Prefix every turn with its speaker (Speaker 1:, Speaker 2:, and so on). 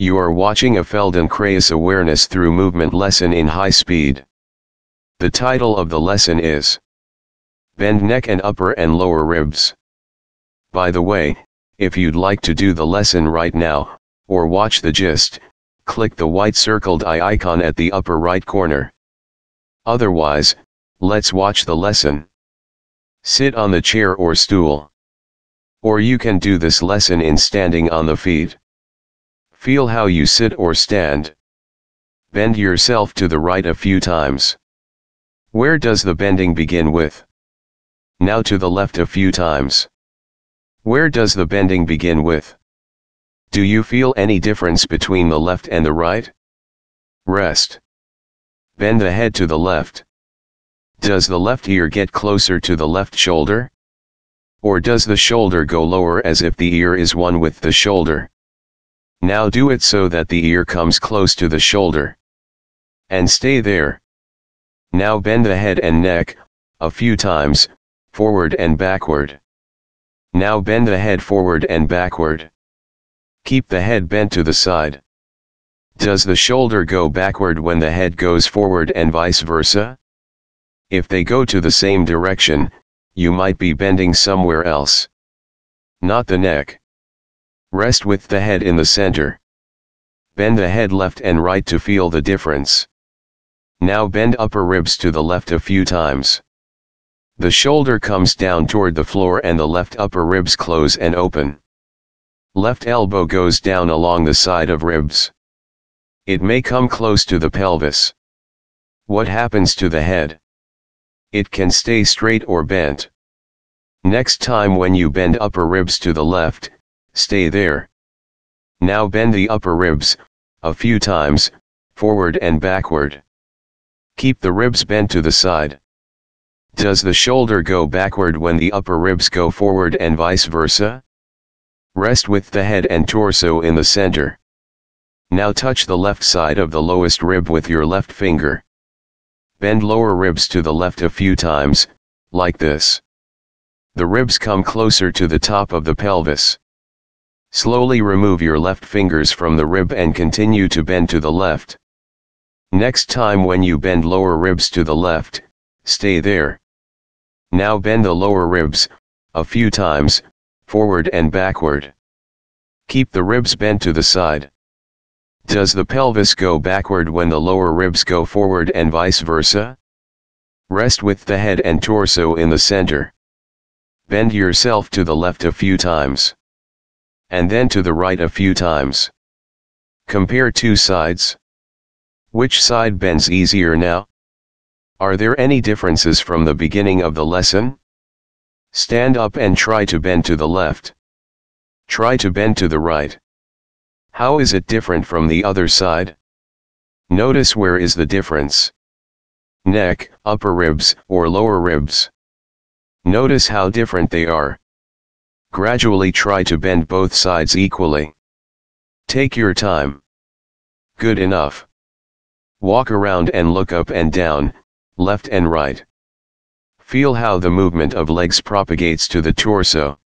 Speaker 1: You are watching a Feldenkrais awareness through movement lesson in high speed. The title of the lesson is Bend Neck and Upper and Lower Ribs. By the way, if you'd like to do the lesson right now, or watch the gist, click the white circled eye icon at the upper right corner. Otherwise, let's watch the lesson. Sit on the chair or stool. Or you can do this lesson in standing on the feet. Feel how you sit or stand. Bend yourself to the right a few times. Where does the bending begin with? Now to the left a few times. Where does the bending begin with? Do you feel any difference between the left and the right? Rest. Bend the head to the left. Does the left ear get closer to the left shoulder? Or does the shoulder go lower as if the ear is one with the shoulder? Now do it so that the ear comes close to the shoulder. And stay there. Now bend the head and neck, a few times, forward and backward. Now bend the head forward and backward. Keep the head bent to the side. Does the shoulder go backward when the head goes forward and vice versa? If they go to the same direction, you might be bending somewhere else. Not the neck. Rest with the head in the center. Bend the head left and right to feel the difference. Now bend upper ribs to the left a few times. The shoulder comes down toward the floor and the left upper ribs close and open. Left elbow goes down along the side of ribs. It may come close to the pelvis. What happens to the head? It can stay straight or bent. Next time when you bend upper ribs to the left, stay there. Now bend the upper ribs, a few times, forward and backward. Keep the ribs bent to the side. Does the shoulder go backward when the upper ribs go forward and vice versa? Rest with the head and torso in the center. Now touch the left side of the lowest rib with your left finger. Bend lower ribs to the left a few times, like this. The ribs come closer to the top of the pelvis. Slowly remove your left fingers from the rib and continue to bend to the left. Next time when you bend lower ribs to the left, stay there. Now bend the lower ribs, a few times, forward and backward. Keep the ribs bent to the side. Does the pelvis go backward when the lower ribs go forward and vice versa? Rest with the head and torso in the center. Bend yourself to the left a few times. And then to the right a few times. Compare two sides. Which side bends easier now? Are there any differences from the beginning of the lesson? Stand up and try to bend to the left. Try to bend to the right. How is it different from the other side? Notice where is the difference. Neck, upper ribs, or lower ribs. Notice how different they are. Gradually try to bend both sides equally. Take your time. Good enough. Walk around and look up and down, left and right. Feel how the movement of legs propagates to the torso.